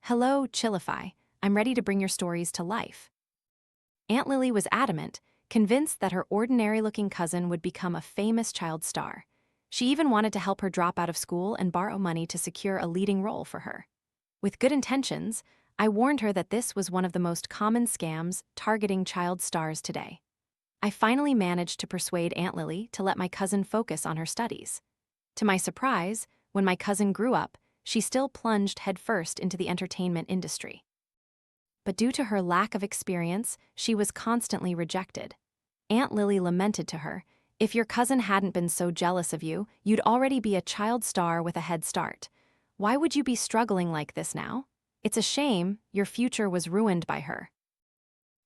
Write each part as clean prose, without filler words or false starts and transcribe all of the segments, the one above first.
Hello, Chillify. I'm ready to bring your stories to life. Aunt Lily was adamant, convinced that her ordinary-looking cousin would become a famous child star. She even wanted to help her drop out of school and borrow money to secure a leading role for her. With good intentions, I warned her that this was one of the most common scams targeting child stars today. I finally managed to persuade Aunt Lily to let my cousin focus on her studies. To my surprise, when my cousin grew up, she still plunged headfirst into the entertainment industry. But due to her lack of experience, she was constantly rejected. Aunt Lily lamented to her, "If your cousin hadn't been so jealous of you, you'd already be a child star with a head start. Why would you be struggling like this now? It's a shame your future was ruined by her."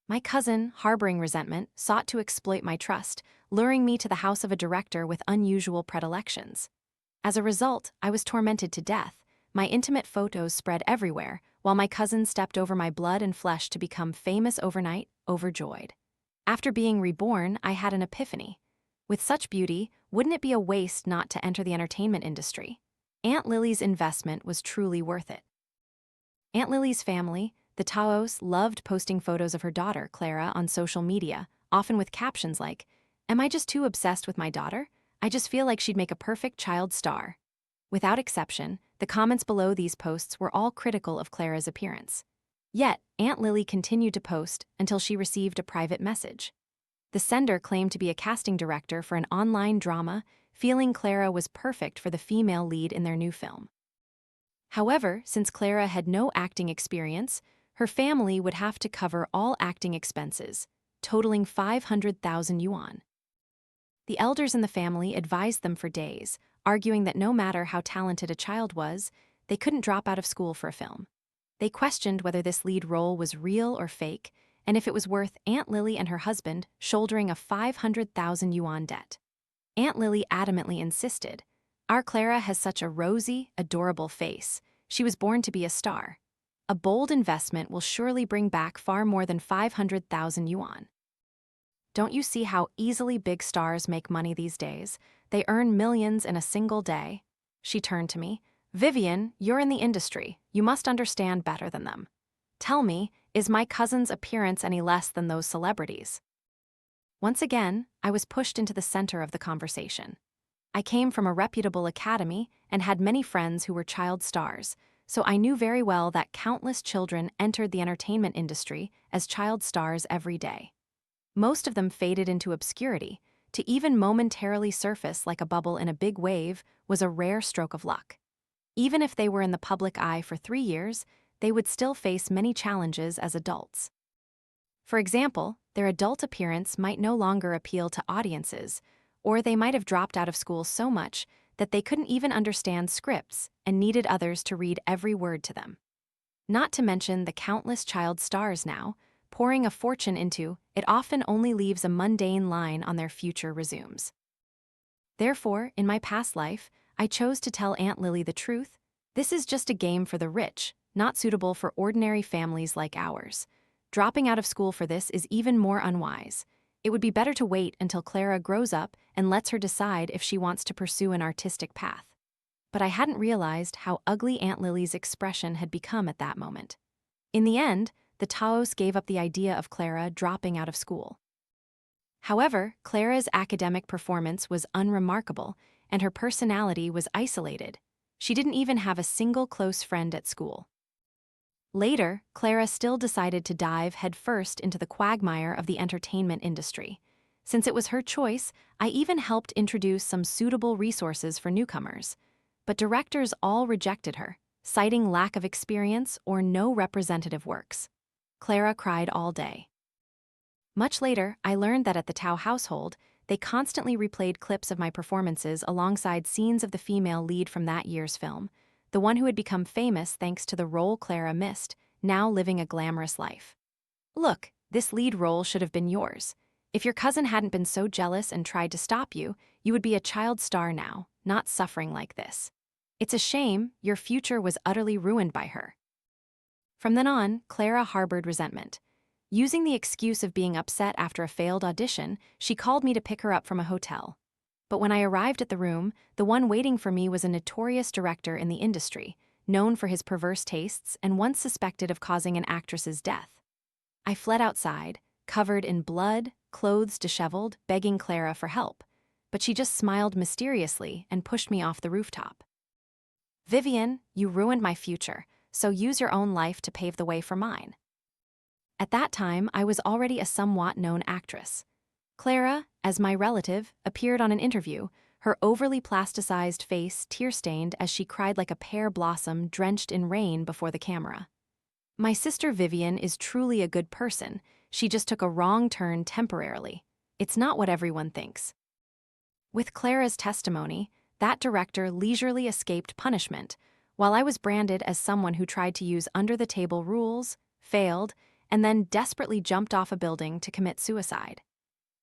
My cousin, harboring resentment, sought to exploit my trust, luring me to the house of a director with unusual predilections. As a result, I was tormented to death. My intimate photos spread everywhere, while my cousin stepped over my blood and flesh to become famous overnight, overjoyed. After being reborn, I had an epiphany. With such beauty, wouldn't it be a waste not to enter the entertainment industry? Aunt Lily's investment was truly worth it. Aunt Lily's family, the Taos, loved posting photos of her daughter, Clara, on social media, often with captions like, "Am I just too obsessed with my daughter? I just feel like she'd make a perfect child star." Without exception, the comments below these posts were all critical of Clara's appearance. Yet, Aunt Lily continued to post until she received a private message. The sender claimed to be a casting director for an online drama, feeling Clara was perfect for the female lead in their new film. However, since Clara had no acting experience, her family would have to cover all acting expenses, totaling 500,000 yuan. The elders in the family advised them for days, arguing that no matter how talented a child was, they couldn't drop out of school for a film. They questioned whether this lead role was real or fake, and if it was worth Aunt Lily and her husband shouldering a 500,000 yuan debt. Aunt Lily adamantly insisted, "Our Clara has such a rosy, adorable face. She was born to be a star. A bold investment will surely bring back far more than 500,000 yuan. Don't you see how easily big stars make money these days? They earn millions in a single day." She turned to me. "Vivian, you're in the industry. You must understand better than them. Tell me, is my cousin's appearance any less than those celebrities?" Once again, I was pushed into the center of the conversation. I came from a reputable academy and had many friends who were child stars, so I knew very well that countless children entered the entertainment industry as child stars every day. Most of them faded into obscurity. To even momentarily surface like a bubble in a big wave was a rare stroke of luck. Even if they were in the public eye for 3 years, they would still face many challenges as adults. For example, their adult appearance might no longer appeal to audiences, or they might have dropped out of school so much that they couldn't even understand scripts and needed others to read every word to them. Not to mention the countless child stars now, pouring a fortune into it often only leaves a mundane line on their future resumes. Therefore, in my past life, I chose to tell Aunt Lily the truth. This is just a game for the rich, not suitable for ordinary families like ours. Dropping out of school for this is even more unwise. It would be better to wait until Clara grows up and lets her decide if she wants to pursue an artistic path. But I hadn't realized how ugly Aunt Lily's expression had become at that moment. In the end, the Taos gave up the idea of Clara dropping out of school. However, Clara's academic performance was unremarkable, and her personality was isolated. She didn't even have a single close friend at school. Later, Clara still decided to dive headfirst into the quagmire of the entertainment industry. Since it was her choice, I even helped introduce some suitable resources for newcomers. But directors all rejected her, citing lack of experience or no representative works. Clara cried all day. Much later, I learned that at the Tao household, they constantly replayed clips of my performances alongside scenes of the female lead from that year's film, the one who had become famous thanks to the role Clara missed, now living a glamorous life. "Look, this lead role should have been yours. If your cousin hadn't been so jealous and tried to stop you, you would be a child star now, not suffering like this. It's a shame your future was utterly ruined by her." From then on, Clara harbored resentment. Using the excuse of being upset after a failed audition, she called me to pick her up from a hotel. But when I arrived at the room, the one waiting for me was a notorious director in the industry, known for his perverse tastes and once suspected of causing an actress's death. I fled outside, covered in blood, clothes disheveled, begging Clara for help, but she just smiled mysteriously and pushed me off the rooftop. "Vivian, you ruined my future, so use your own life to pave the way for mine." At that time, I was already a somewhat known actress. Clara, as my relative, appeared on an interview, her overly plasticized face tear-stained as she cried like a pear blossom drenched in rain before the camera. "My sister Vivian is truly a good person. She just took a wrong turn temporarily. It's not what everyone thinks." With Clara's testimony, that director leisurely escaped punishment, while I was branded as someone who tried to use under-the-table rules, failed, and then desperately jumped off a building to commit suicide.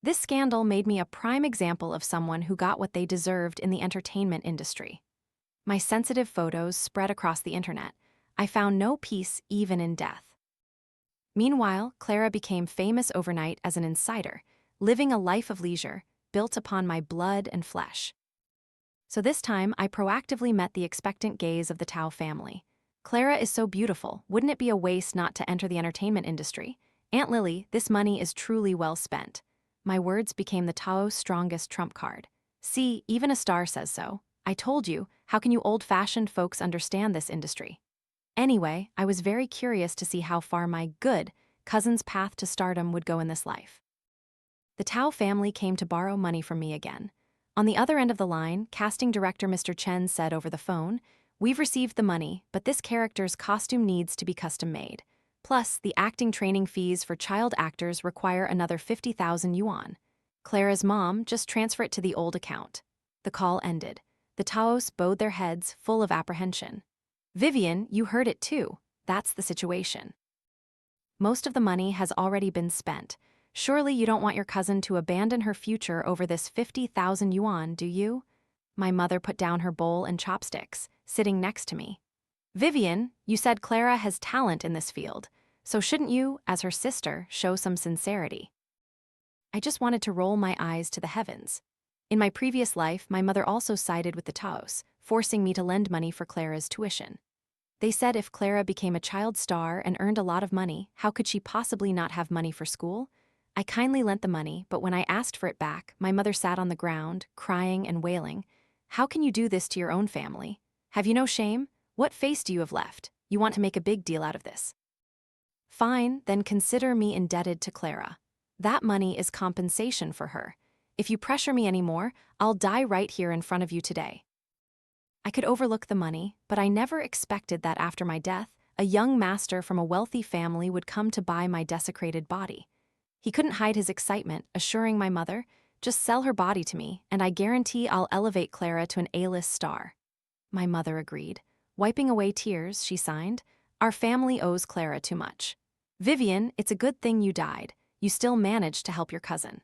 This scandal made me a prime example of someone who got what they deserved in the entertainment industry. My sensitive photos spread across the internet. I found no peace even in death. Meanwhile, Clara became famous overnight as an insider, living a life of leisure, built upon my blood and flesh. So this time, I proactively met the expectant gaze of the Tao family. "Clara is so beautiful, wouldn't it be a waste not to enter the entertainment industry? Aunt Lily, this money is truly well spent." My words became the Tao's strongest trump card. "See, even a star says so. I told you, how can you old-fashioned folks understand this industry?" Anyway, I was very curious to see how far my good cousin's path to stardom would go in this life. The Tao family came to borrow money from me again. On the other end of the line, casting director Mr. Chen said over the phone, "We've received the money, but this character's costume needs to be custom-made. Plus, the acting training fees for child actors require another 50,000 yuan. Clara's mom, just transfer it to the old account." The call ended. The Taos bowed their heads, full of apprehension. "Vivian, you heard it too. That's the situation. Most of the money has already been spent. Surely you don't want your cousin to abandon her future over this 50,000 yuan, do you?" My mother put down her bowl and chopsticks, sitting next to me. "Vivian, you said Clara has talent in this field, so shouldn't you, as her sister, show some sincerity?" I just wanted to roll my eyes to the heavens. In my previous life, my mother also sided with the Taos, forcing me to lend money for Clara's tuition. They said if Clara became a child star and earned a lot of money, how could she possibly not have money for school? I kindly lent the money, but when I asked for it back, my mother sat on the ground, crying and wailing. "How can you do this to your own family? Have you no shame? What face do you have left? You want to make a big deal out of this." "Fine, then consider me indebted to Clara. That money is compensation for her. If you pressure me anymore, I'll die right here in front of you today." I could overlook the money, but I never expected that after my death, a young master from a wealthy family would come to buy my desecrated body. He couldn't hide his excitement, assuring my mother, "Just sell her body to me, and I guarantee I'll elevate Clara to an A-list star." My mother agreed. Wiping away tears, she signed, "Our family owes Clara too much. Vivian, it's a good thing you died. You still managed to help your cousin.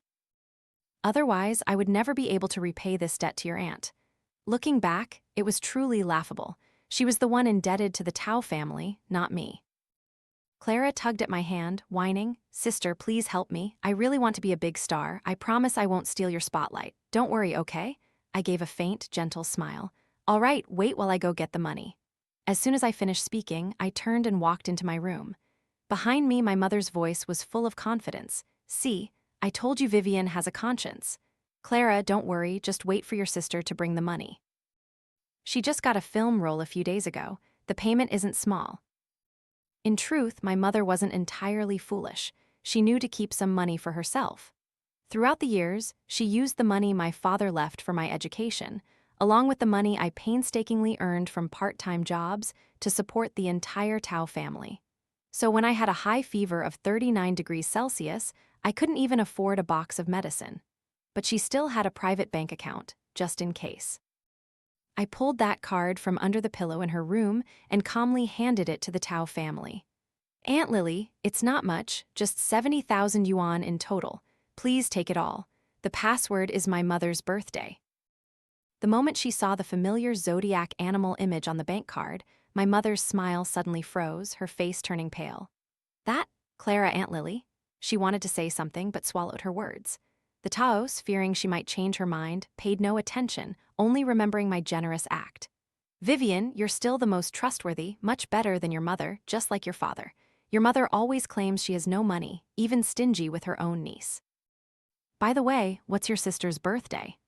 Otherwise, I would never be able to repay this debt to your aunt." Looking back, it was truly laughable. She was the one indebted to the Tao family, not me. Clara tugged at my hand, whining, "Sister, please help me. I really want to be a big star. I promise I won't steal your spotlight. Don't worry, okay?" I gave a faint, gentle smile. "All right, wait while I go get the money." As soon as I finished speaking, I turned and walked into my room. Behind me, my mother's voice was full of confidence. "See, I told you Vivian has a conscience. Clara, don't worry, just wait for your sister to bring the money. She just got a film role a few days ago. The payment isn't small." In truth, my mother wasn't entirely foolish. She knew to keep some money for herself. Throughout the years, she used the money my father left for my education, along with the money I painstakingly earned from part-time jobs, to support the entire Tao family. So when I had a high fever of 39 degrees Celsius, I couldn't even afford a box of medicine. But she still had a private bank account, just in case. I pulled that card from under the pillow in her room and calmly handed it to the Tao family. "Aunt Lily, it's not much, just 70,000 yuan in total. Please take it all. The password is my mother's birthday." The moment she saw the familiar zodiac animal image on the bank card, my mother's smile suddenly froze, her face turning pale. "That, Clara, Aunt Lily?" She wanted to say something but swallowed her words. The Taos, fearing she might change her mind, paid no attention, only remembering my generous act. Vivian, you're still the most trustworthy, much better than your mother, just like your father. Your mother always claims she has no money, even stingy with her own niece. By the way, what's your sister's birthday?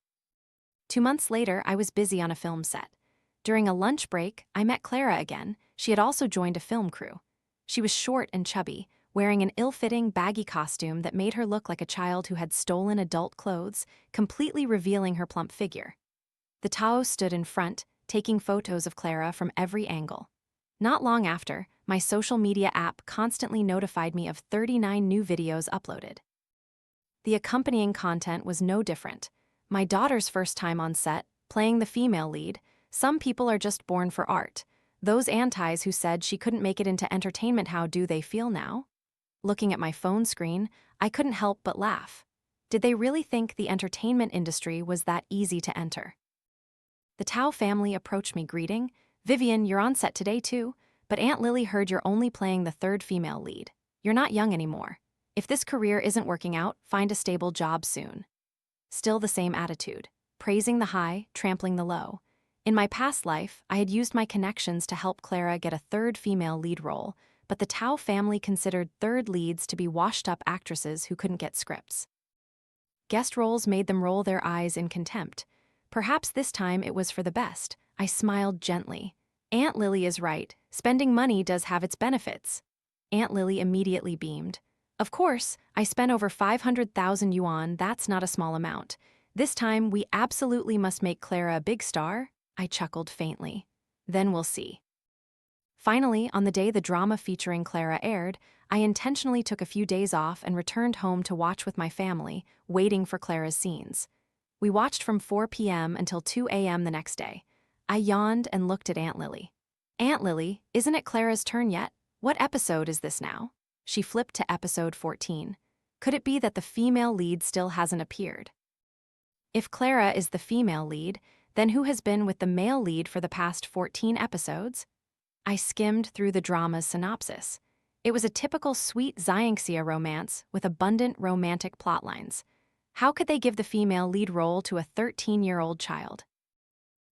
2 months later, I was busy on a film set. During a lunch break, I met Clara again. She had also joined a film crew. She was short and chubby, wearing an ill-fitting, baggy costume that made her look like a child who had stolen adult clothes, completely revealing her plump figure. The Tao stood in front, taking photos of Clara from every angle. Not long after, my social media app constantly notified me of 39 new videos uploaded. The accompanying content was no different. My daughter's first time on set, playing the female lead. Some people are just born for art. Those antis who said she couldn't make it into entertainment, how do they feel now? Looking at my phone screen, I couldn't help but laugh. Did they really think the entertainment industry was that easy to enter? The Tao family approached me greeting, "Vivian, you're on set today too, but Aunt Lily heard you're only playing the third female lead. You're not young anymore. If this career isn't working out, find a stable job soon." Still the same attitude, praising the high, trampling the low. In my past life, I had used my connections to help Clara get a third female lead role, but the Tao family considered third leads to be washed-up actresses who couldn't get scripts. Guest roles made them roll their eyes in contempt. Perhaps this time it was for the best. I smiled gently. Aunt Lily is right. Spending money does have its benefits. Aunt Lily immediately beamed. Of course, I spent over 500,000 yuan, that's not a small amount. This time we absolutely must make Clara a big star, I chuckled faintly. Then we'll see. Finally, on the day the drama featuring Clara aired, I intentionally took a few days off and returned home to watch with my family, waiting for Clara's scenes. We watched from 4 p.m. until 2 a.m. the next day. I yawned and looked at Aunt Lily. "Aunt Lily, isn't it Clara's turn yet? What episode is this now?" She flipped to episode 14. Could it be that the female lead still hasn't appeared? If Clara is the female lead, then who has been with the male lead for the past 14 episodes? I skimmed through the drama's synopsis. It was a typical sweet Xianxia romance with abundant romantic plotlines. How could they give the female lead role to a 13-year-old child?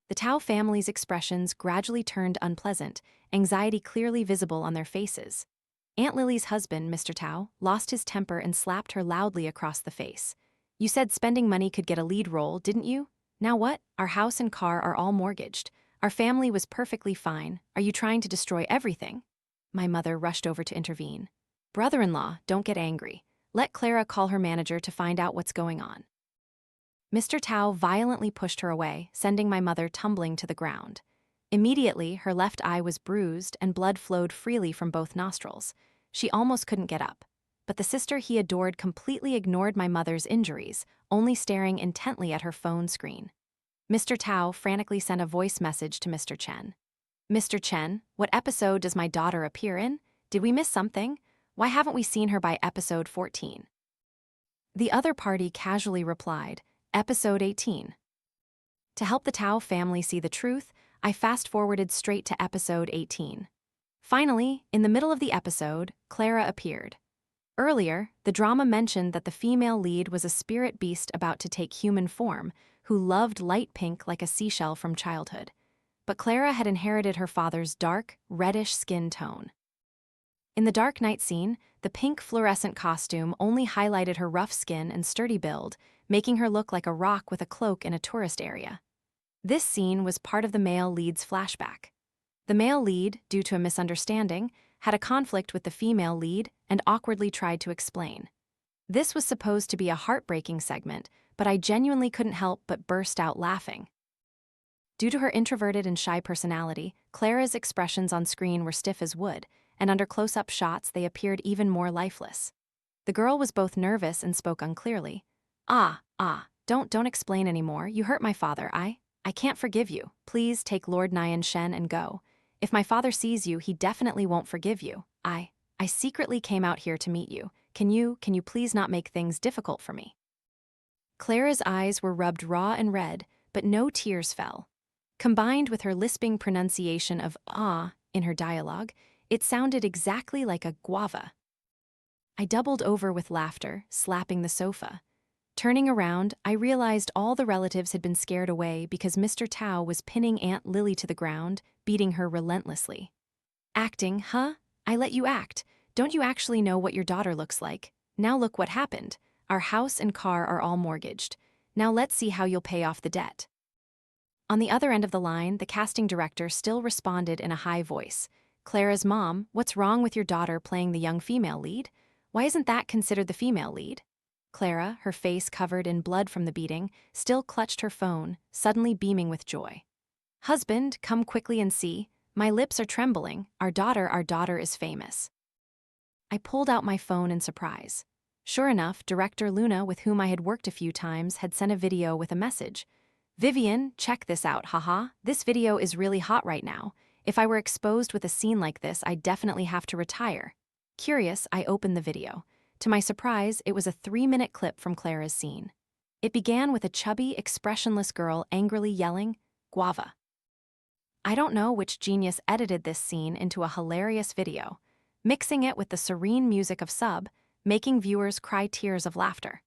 The Tao family's expressions gradually turned unpleasant, anxiety clearly visible on their faces. Aunt Lily's husband, Mr. Tao, lost his temper and slapped her loudly across the face. "You said spending money could get a lead role, didn't you? Now what? Our house and car are all mortgaged. Our family was perfectly fine. Are you trying to destroy everything?" My mother rushed over to intervene. "Brother-in-law, don't get angry. Let Clara call her manager to find out what's going on." Mr. Tao violently pushed her away, sending my mother tumbling to the ground. Immediately, her left eye was bruised and blood flowed freely from both nostrils. She almost couldn't get up. But the sister he adored completely ignored my mother's injuries, only staring intently at her phone screen. Mr. Tao frantically sent a voice message to Mr. Chen. "Mr. Chen, what episode does my daughter appear in? Did we miss something? Why haven't we seen her by episode 14? The other party casually replied, "Episode 18. To help the Tao family see the truth, I fast-forwarded straight to episode 18. Finally, in the middle of the episode, Clara appeared. Earlier, the drama mentioned that the female lead was a spirit beast about to take human form, who loved light pink like a seashell from childhood. But Clara had inherited her father's dark, reddish skin tone. In the dark night scene, the pink fluorescent costume only highlighted her rough skin and sturdy build, making her look like a rock with a cloak in a tourist area. This scene was part of the male lead's flashback. The male lead, due to a misunderstanding, had a conflict with the female lead and awkwardly tried to explain. This was supposed to be a heartbreaking segment, but I genuinely couldn't help but burst out laughing. Due to her introverted and shy personality, Clara's expressions on screen were stiff as wood, and under close-up shots they appeared even more lifeless. The girl was both nervous and spoke unclearly. Don't explain anymore. You hurt my father. I can't forgive you. Please take Lord Nyan Shen and go. If my father sees you, he definitely won't forgive you. I secretly came out here to meet you. Can you please not make things difficult for me?" Clara's eyes were rubbed raw and red, but no tears fell. Combined with her lisping pronunciation of in her dialogue, it sounded exactly like a guava. I doubled over with laughter, slapping the sofa. Turning around, I realized all the relatives had been scared away because Mr. Tao was pinning Aunt Lily to the ground, beating her relentlessly. Acting, huh? I let you act. Don't you actually know what your daughter looks like? Now look what happened. Our house and car are all mortgaged. Now let's see how you'll pay off the debt. On the other end of the line, the casting director still responded in a high voice. Clara's mom, what's wrong with your daughter playing the young female lead? Why isn't that considered the female lead? Clara, her face covered in blood from the beating, still clutched her phone, suddenly beaming with joy. Husband, come quickly and see. My lips are trembling. Our daughter is famous. I pulled out my phone in surprise. Sure enough, director Luna, with whom I had worked a few times, had sent a video with a message. Vivian, check this out, haha. This video is really hot right now. If I were exposed with a scene like this, I'd definitely have to retire. Curious, I opened the video. To my surprise, it was a 3-minute clip from Clara's scene. It began with a chubby, expressionless girl angrily yelling, "Guava." I don't know which genius edited this scene into a hilarious video, mixing it with the serene music of Sub, making viewers cry tears of laughter.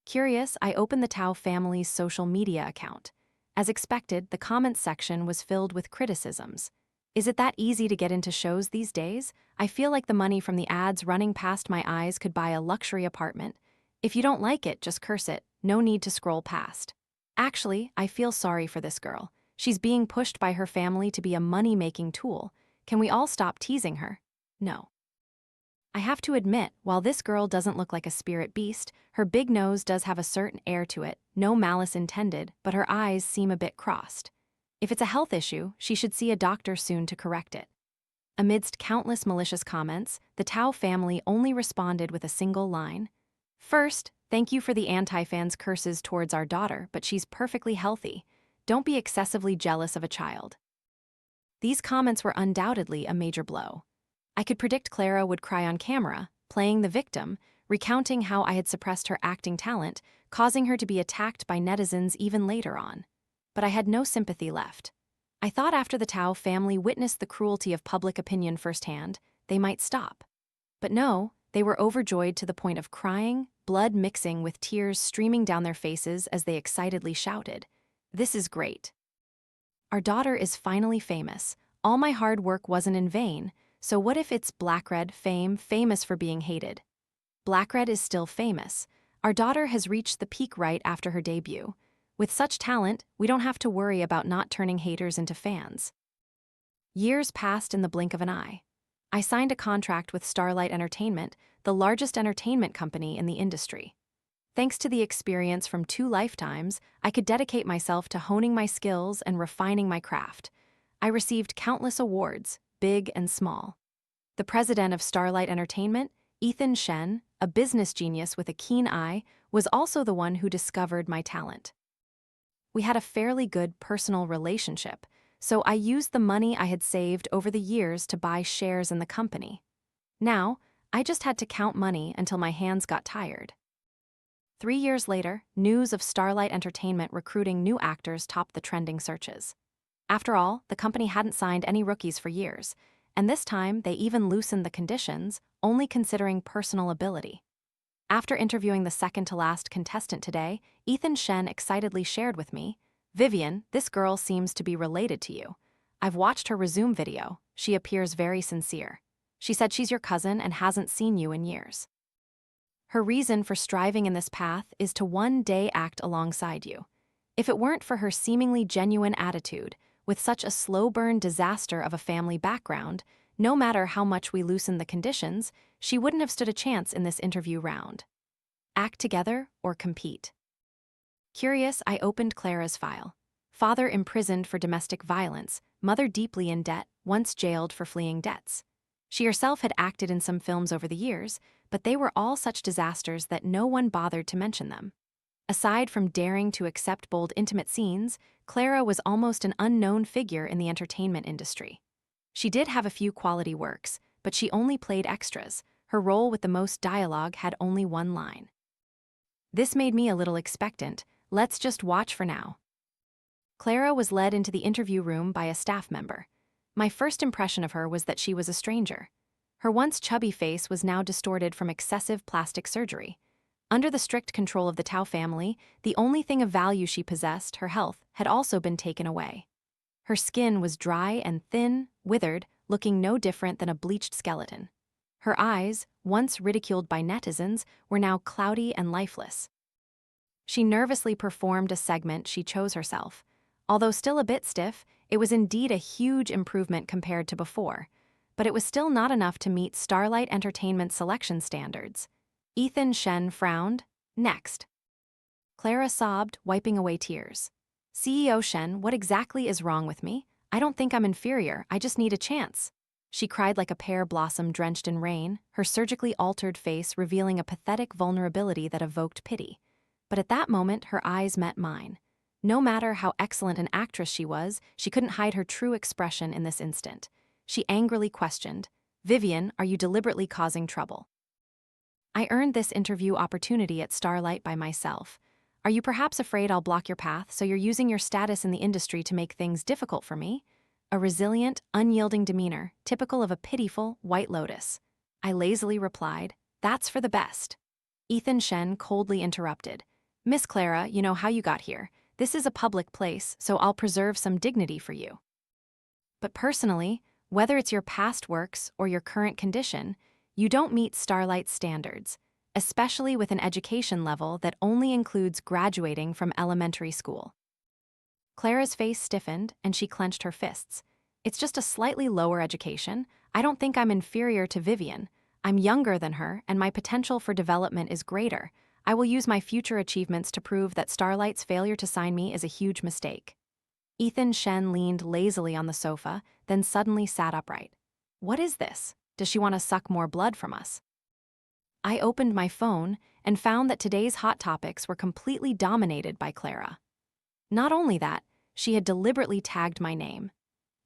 Curious, I opened the Tao family's social media account. As expected, the comments section was filled with criticisms. Is it that easy to get into shows these days? I feel like the money from the ads running past my eyes could buy a luxury apartment. If you don't like it, just curse it. No need to scroll past. Actually, I feel sorry for this girl. She's being pushed by her family to be a money-making tool. Can we all stop teasing her? No. I have to admit, while this girl doesn't look like a spirit beast, her big nose does have a certain air to it, no malice intended, but her eyes seem a bit crossed. If it's a health issue, she should see a doctor soon to correct it. Amidst countless malicious comments, the Tao family only responded with a single line. First, thank you for the anti-fans' curses towards our daughter, but she's perfectly healthy. Don't be excessively jealous of a child. These comments were undoubtedly a major blow. I could predict Clara would cry on camera, playing the victim, recounting how I had suppressed her acting talent, causing her to be attacked by netizens even later on. But I had no sympathy left. I thought after the Tao family witnessed the cruelty of public opinion firsthand, they might stop. But no, they were overjoyed to the point of crying, blood mixing with tears streaming down their faces as they excitedly shouted, "This is great. Our daughter is finally famous. All my hard work wasn't in vain, so what if it's Blackred fame, famous for being hated? Blackred is still famous. Our daughter has reached the peak right after her debut. With such talent, we don't have to worry about not turning haters into fans." Years passed in the blink of an eye. I signed a contract with Starlight Entertainment, the largest entertainment company in the industry. Thanks to the experience from 2 lifetimes, I could dedicate myself to honing my skills and refining my craft. I received countless awards, big and small. The president of Starlight Entertainment, Ethan Shen, a business genius with a keen eye, was also the one who discovered my talent. We had a fairly good personal relationship, so I used the money I had saved over the years to buy shares in the company. Now, I just had to count money until my hands got tired. 3 years later, news of Starlight Entertainment recruiting new actors topped the trending searches. After all, the company hadn't signed any rookies for years, and this time they even loosened the conditions, only considering personal ability. After interviewing the second-to-last contestant today, Ethan Shen excitedly shared with me, "Vivian, this girl seems to be related to you. I've watched her resume video. She appears very sincere. She said she's your cousin and hasn't seen you in years. Her reason for striving in this path is to one day act alongside you. If it weren't for her seemingly genuine attitude, with such a slow-burn disaster of a family background, no matter how much we loosen the conditions, she wouldn't have stood a chance in this interview round. Act together or compete." Curious, I opened Clara's file. Father imprisoned for domestic violence, mother deeply in debt, once jailed for fleeing debts. She herself had acted in some films over the years, but they were all such disasters that no one bothered to mention them. Aside from daring to accept bold intimate scenes, Clara was almost an unknown figure in the entertainment industry. She did have a few quality works, but she only played extras. Her role with the most dialogue had only 1 line. This made me a little expectant. Let's just watch for now. Clara was led into the interview room by a staff member. My first impression of her was that she was a stranger. Her once chubby face was now distorted from excessive plastic surgery. Under the strict control of the Tao family, the only thing of value she possessed, her health, had also been taken away. Her skin was dry and thin, withered, looking no different than a bleached skeleton. Her eyes, once ridiculed by netizens, were now cloudy and lifeless. She nervously performed a segment she chose herself. Although still a bit stiff, it was indeed a huge improvement compared to before. But it was still not enough to meet Starlight Entertainment's selection standards. Ethan Shen frowned. Next. Clara sobbed, wiping away tears. CEO Shen, what exactly is wrong with me? I don't think I'm inferior, I just need a chance. She cried like a pear blossom drenched in rain, her surgically altered face revealing a pathetic vulnerability that evoked pity. But at that moment, her eyes met mine. No matter how excellent an actress she was, she couldn't hide her true expression in this instant. She angrily questioned, "Vivian, are you deliberately causing trouble?" I earned this interview opportunity at Starlight by myself. Are you perhaps afraid I'll block your path, so you're using your status in the industry to make things difficult for me? A resilient, unyielding demeanor, typical of a pitiful White Lotus. I lazily replied, "That's for the best." Ethan Shen coldly interrupted. "Miss Clara, you know how you got here. This is a public place, so I'll preserve some dignity for you. But personally, whether it's your past works or your current condition, you don't meet Starlight's standards, especially with an education level that only includes graduating from elementary school." Clara's face stiffened and she clenched her fists. "It's just a slightly lower education. I don't think I'm inferior to Vivian. I'm younger than her and my potential for development is greater. I will use my future achievements to prove that Starlight's failure to sign me is a huge mistake." Ethan Shen leaned lazily on the sofa, then suddenly sat upright. "What is this? Does she want to suck more blood from us?" I opened my phone and found that today's hot topics were completely dominated by Clara. Not only that, she had deliberately tagged my name.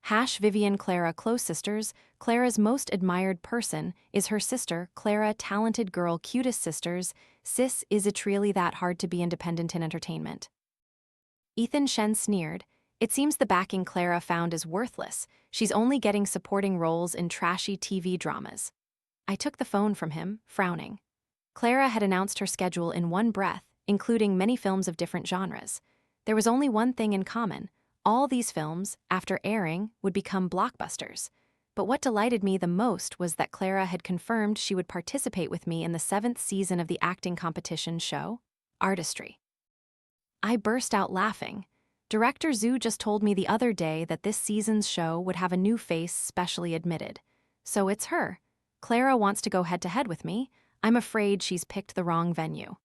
#Vivian Clara Close Sisters, Clara's most admired person is her sister, Clara Talented Girl Cutest Sisters, sis is it really that hard to be independent in entertainment? Ethan Shen sneered. It seems the backing Clara found is worthless. She's only getting supporting roles in trashy TV dramas. I took the phone from him, frowning. Clara had announced her schedule in one breath, including many films of different genres. There was only one thing in common. All these films, after airing, would become blockbusters. But what delighted me the most was that Clara had confirmed she would participate with me in the 7th season of the acting competition show, Artistry. I burst out laughing. Director Zhu just told me the other day that this season's show would have a new face specially admitted. So it's her. Clara wants to go head-to-head with me. I'm afraid she's picked the wrong venue.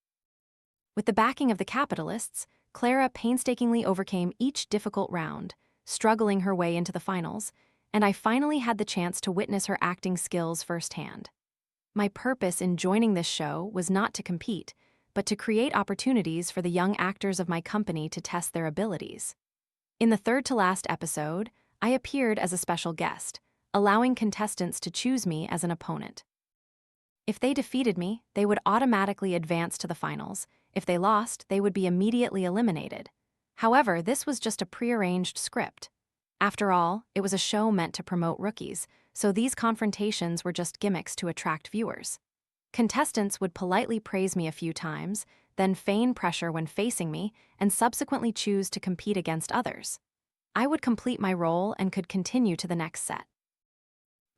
With the backing of the capitalists, Clara painstakingly overcame each difficult round, struggling her way into the finals, and I finally had the chance to witness her acting skills firsthand. My purpose in joining this show was not to compete, but to create opportunities for the young actors of my company to test their abilities. In the third-to-last episode, I appeared as a special guest, allowing contestants to choose me as an opponent. If they defeated me, they would automatically advance to the finals. If they lost, they would be immediately eliminated. However, this was just a prearranged script. After all, it was a show meant to promote rookies, so these confrontations were just gimmicks to attract viewers. Contestants would politely praise me a few times, then feign pressure when facing me, and subsequently choose to compete against others. I would complete my role and could continue to the next set.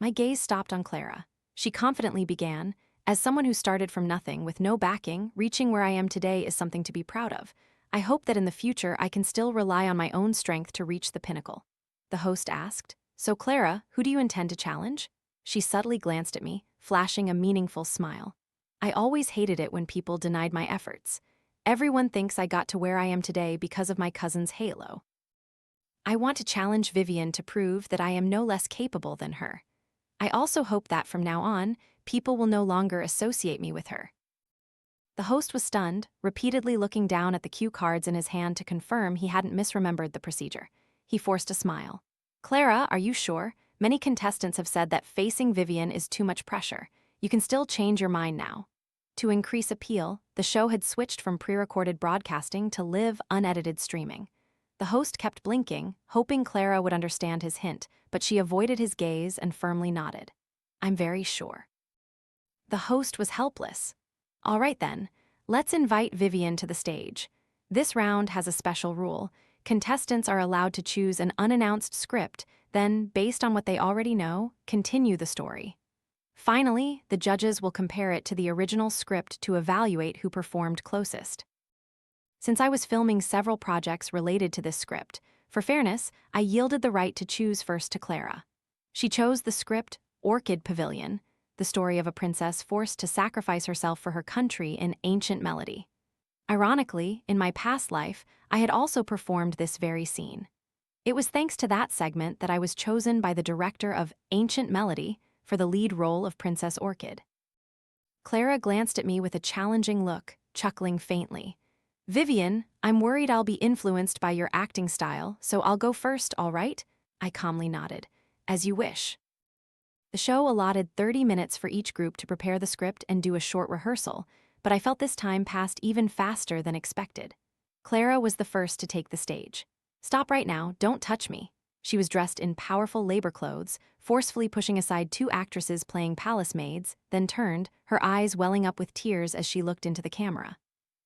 My gaze stopped on Clara. She confidently began, "As someone who started from nothing with no backing, reaching where I am today is something to be proud of. I hope that in the future I can still rely on my own strength to reach the pinnacle." The host asked, "So Clara, who do you intend to challenge?" She subtly glanced at me, flashing a meaningful smile. I always hated it when people denied my efforts. Everyone thinks I got to where I am today because of my cousin's halo. I want to challenge Vivian to prove that I am no less capable than her. I also hope that from now on, people will no longer associate me with her. The host was stunned, repeatedly looking down at the cue cards in his hand to confirm he hadn't misremembered the procedure. He forced a smile. "Clara, are you sure? Many contestants have said that facing Vivian is too much pressure. You can still change your mind now." To increase appeal, the show had switched from pre-recorded broadcasting to live, unedited streaming. The host kept blinking, hoping Clara would understand his hint, but she avoided his gaze and firmly nodded. "I'm very sure." The host was helpless. "All right then, Let's invite Vivian to the stage. This round has a special rule. Contestants are allowed to choose an unannounced script, then, based on what they already know, continue the story. Finally, the judges will compare it to the original script to evaluate who performed closest. Since I was filming several projects related to this script, for fairness, I yielded the right to choose first to Clara. She chose the script Orchid Pavilion, the story of a princess forced to sacrifice herself for her country in ancient melody. Ironically, in my past life, I had also performed this very scene. It was thanks to that segment that I was chosen by the director of Ancient Melody for the lead role of Princess Orchid. Clara glanced at me with a challenging look, chuckling faintly. "Vivian, I'm worried I'll be influenced by your acting style, so I'll go first, all right?" I calmly nodded. "As you wish." The show allotted 30 minutes for each group to prepare the script and do a short rehearsal, but I felt this time passed even faster than expected. Clara was the first to take the stage. "Stop right now, don't touch me." She was dressed in powerful labor clothes, forcefully pushing aside two actresses playing palace maids, then turned, her eyes welling up with tears as she looked into the camera.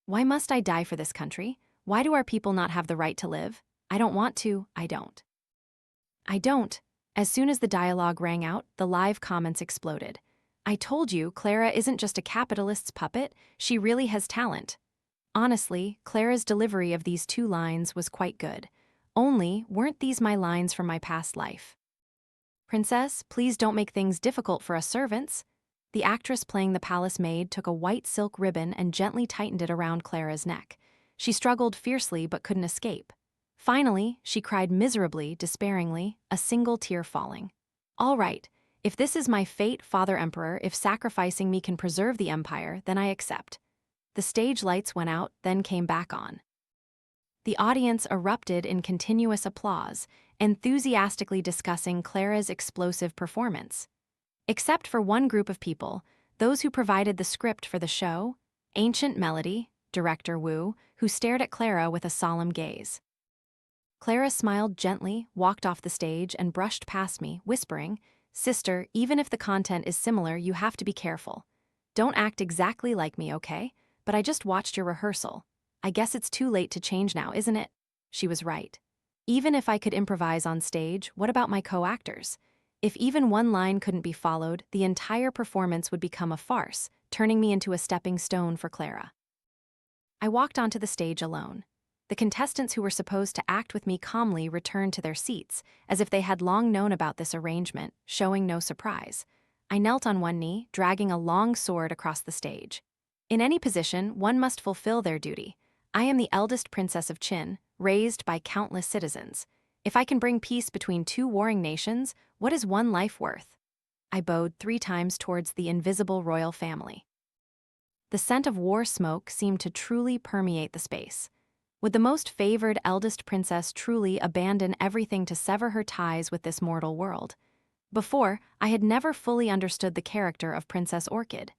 "Why must I die for this country? Why do our people not have the right to live? I don't want to, I don't." I don't. As soon as the dialogue rang out, the live comments exploded. "I told you, Clara isn't just a capitalist's puppet, she really has talent." Honestly, Clara's delivery of these two lines was quite good. Only, weren't these my lines from my past life? "Princess, please don't make things difficult for us servants." The actress playing the palace maid took a white silk ribbon and gently tightened it around Clara's neck. She struggled fiercely but couldn't escape. Finally, she cried miserably, despairingly, a single tear falling. "All right, if this is my fate, Father Emperor, if sacrificing me can preserve the empire, then I accept." The stage lights went out, then came back on. The audience erupted in continuous applause, enthusiastically discussing Clara's explosive performance. Except for one group of people, those who provided the script for the show, Ancient Melody, director Wu, who stared at Clara with a solemn gaze. Clara smiled gently, walked off the stage, and brushed past me, whispering, "Sister, even if the content is similar, you have to be careful. Don't act exactly like me, okay? But I just watched your rehearsal. I guess it's too late to change now, isn't it?" She was right. Even if I could improvise on stage, what about my co-actors? If even one line couldn't be followed, the entire performance would become a farce, turning me into a stepping stone for Clara. I walked onto the stage alone. The contestants who were supposed to act with me calmly returned to their seats, as if they had long known about this arrangement, showing no surprise. I knelt on one knee, dragging a long sword across the stage. In any position, one must fulfill their duty. I am the eldest princess of Qin, raised by countless citizens. If I can bring peace between two warring nations, what is one life worth? I bowed 3 times towards the invisible royal family. The scent of war smoke seemed to truly permeate the space. Would the most favored eldest princess truly abandon everything to sever her ties with this mortal world? Before, I had never fully understood the character of Princess Orchid.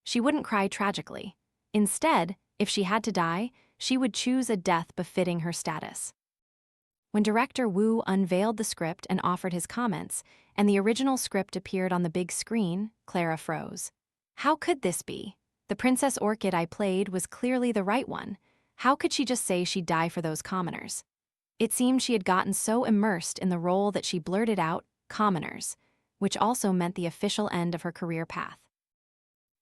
She wouldn't cry tragically. Instead, if she had to die, she would choose a death befitting her status. When director Wu unveiled the script and offered his comments, and the original script appeared on the big screen, Clara froze. How could this be? The Princess Orchid I played was clearly the right one. How could she just say she'd die for those commoners? It seemed she had gotten so immersed in the role that she blurted out, "commoners," which also meant the official end of her career path.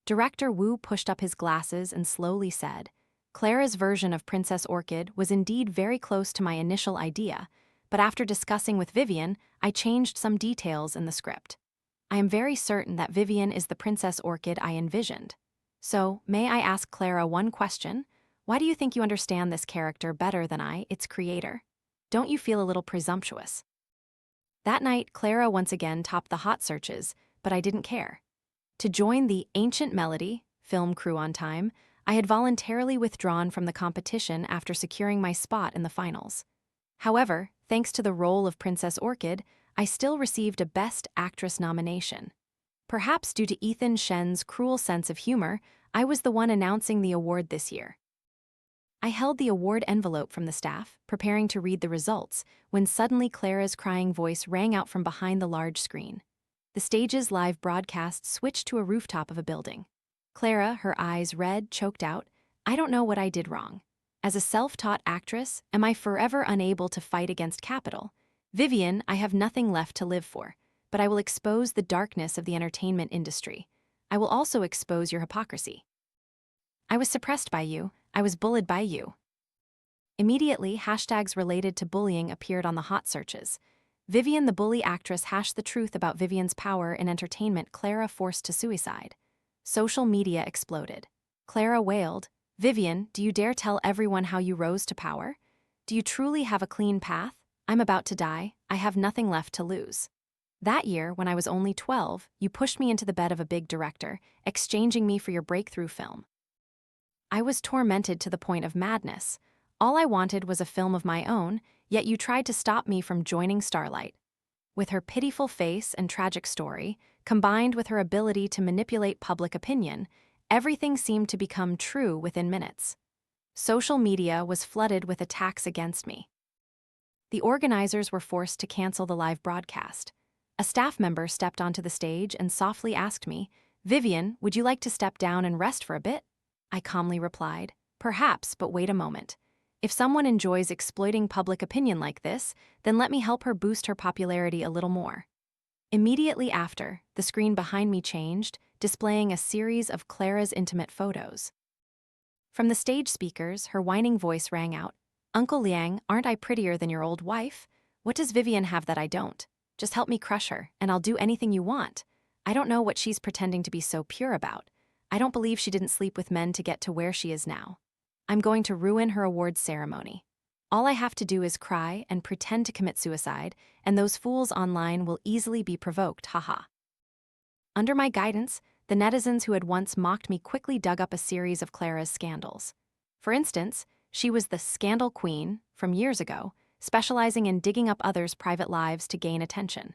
Director Wu pushed up his glasses and slowly said, "Clara's version of Princess Orchid was indeed very close to my initial idea, but after discussing with Vivian, I changed some details in the script. I am very certain that Vivian is the Princess Orchid I envisioned. So, may I ask Clara one question? Why do you think you understand this character better than I, its creator? Don't you feel a little presumptuous?" That night, Clara once again topped the hot searches, but I didn't care. To join the Ancient Melody film crew on time, I had voluntarily withdrawn from the competition after securing my spot in the finals. However, thanks to the role of Princess Orchid, I still received a Best Actress nomination. Perhaps due to Ethan Shen's cruel sense of humor, I was the one announcing the award this year. I held the award envelope from the staff, preparing to read the results, when suddenly Clara's crying voice rang out from behind the large screen. The stage's live broadcast switched to a rooftop of a building. Clara, her eyes red, choked out, I don't know what I did wrong. As a self-taught actress, am I forever unable to fight against capital? Vivian, I have nothing left to live for, but I will expose the darkness of the entertainment industry. I will also expose your hypocrisy. I was suppressed by you. I was bullied by you. Immediately, hashtags related to bullying appeared on the hot searches. Vivian the bully actress hashed the truth about Vivian's power in entertainment. Clara forced to suicide. Social media exploded. Clara wailed, Vivian, do you dare tell everyone how you rose to power? Do you truly have a clean path? I'm about to die. I have nothing left to lose. That year, when I was only 12, you pushed me into the bed of a big director, exchanging me for your breakthrough film. I was tormented to the point of madness. All I wanted was a film of my own, yet you tried to stop me from joining Starlight. With her pitiful face and tragic story, combined with her ability to manipulate public opinion, everything seemed to become true within minutes. Social media was flooded with attacks against me. The organizers were forced to cancel the live broadcast. A staff member stepped onto the stage and softly asked me, Vivian, would you like to step down and rest for a bit? I calmly replied, perhaps, but wait a moment. If someone enjoys exploiting public opinion like this, then let me help her boost her popularity a little more. Immediately after, the screen behind me changed, displaying a series of Clara's intimate photos. From the stage speakers, her whining voice rang out, Uncle Liang, aren't I prettier than your old wife? What does Vivian have that I don't? Just help me crush her, and I'll do anything you want. I don't know what she's pretending to be so pure about. I don't believe she didn't sleep with men to get to where she is now. I'm going to ruin her awards ceremony. All I have to do is cry and pretend to commit suicide, and those fools online will easily be provoked, haha. Under my guidance, the netizens who had once mocked me quickly dug up a series of Clara's scandals. For instance, she was the scandal queen from years ago, specializing in digging up others' private lives to gain attention.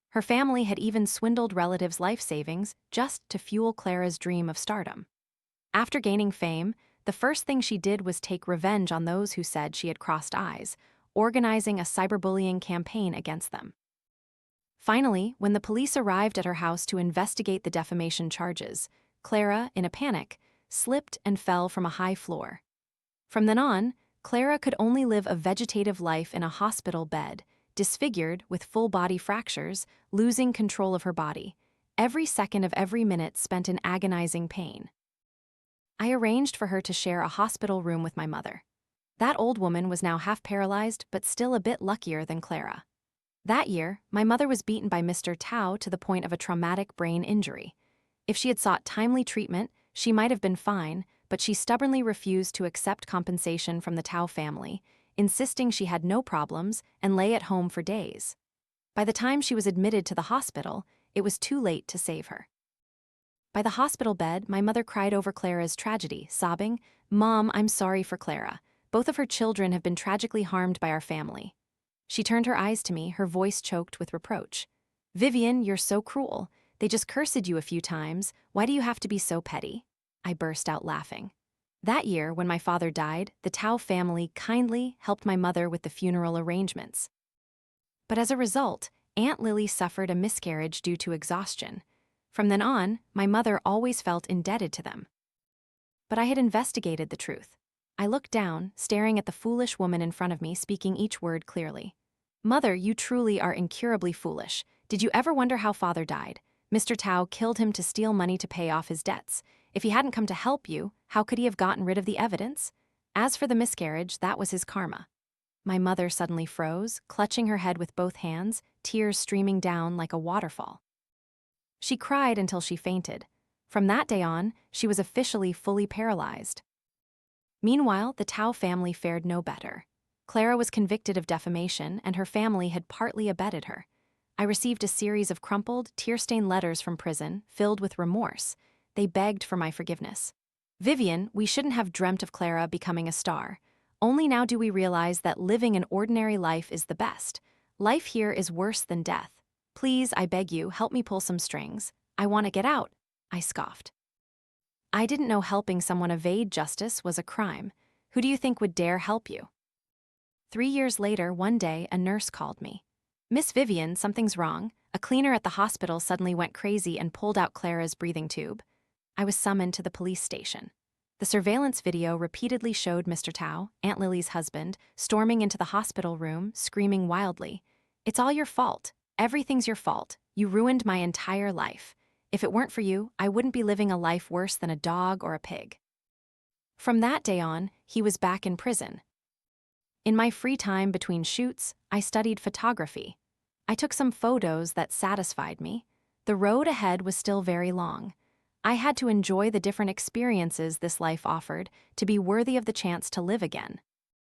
Her family had even swindled relatives' life savings just to fuel Clara's dream of stardom. After gaining fame, the first thing she did was take revenge on those who said she had crossed eyes, organizing a cyberbullying campaign against them. Finally, when the police arrived at her house to investigate the defamation charges, Clara, in a panic, slipped and fell from a high floor. From then on, Clara could only live a vegetative life in a hospital bed, disfigured with full-body fractures, losing control of her body, every second of every minute spent in agonizing pain. I arranged for her to share a hospital room with my mother. That old woman was now half paralyzed but still a bit luckier than Clara. That year, my mother was beaten by Mr. Tao to the point of a traumatic brain injury. If she had sought timely treatment, she might have been fine, but she stubbornly refused to accept compensation from the Tao family, insisting she had no problems and lay at home for days. By the time she was admitted to the hospital, it was too late to save her. By the hospital bed, my mother cried over Clara's tragedy, sobbing, Mom, I'm sorry for Clara. Both of her children have been tragically harmed by our family. She turned her eyes to me, her voice choked with reproach. Vivian, you're so cruel. They just cursed you a few times. Why do you have to be so petty? I burst out laughing. That year, when my father died, the Tao family kindly helped my mother with the funeral arrangements. But as a result, Aunt Lily suffered a miscarriage due to exhaustion. From then on, my mother always felt indebted to them. But I had investigated the truth. I looked down, staring at the foolish woman in front of me, speaking each word clearly. Mother, you truly are incurably foolish. Did you ever wonder how father died? Mr. Tao killed him to steal money to pay off his debts. If he hadn't come to help you, how could he have gotten rid of the evidence? As for the miscarriage, that was his karma. My mother suddenly froze, clutching her head with both hands, tears streaming down like a waterfall. She cried until she fainted. From that day on, she was officially fully paralyzed. Meanwhile, the Tao family fared no better. Clara was convicted of defamation, and her family had partly abetted her. I received a series of crumpled, tear-stained letters from prison, filled with remorse. They begged for my forgiveness. Vivian, we shouldn't have dreamt of Clara becoming a star. Only now do we realize that living an ordinary life is the best. Life here is worse than death. Please, I beg you, help me pull some strings. I want to get out, I scoffed. I didn't know helping someone evade justice was a crime. Who do you think would dare help you? 3 years later, one day, a nurse called me. Miss Vivian, something's wrong. A cleaner at the hospital suddenly went crazy and pulled out Clara's breathing tube. I was summoned to the police station. The surveillance video repeatedly showed Mr. Tao, Aunt Lily's husband, storming into the hospital room, screaming wildly, "It's all your fault. Everything's your fault. You ruined my entire life. If it weren't for you, I wouldn't be living a life worse than a dog or a pig." From that day on, he was back in prison. In my free time between shoots, I studied photography. I took some photos that satisfied me. The road ahead was still very long. I had to enjoy the different experiences this life offered to be worthy of the chance to live again.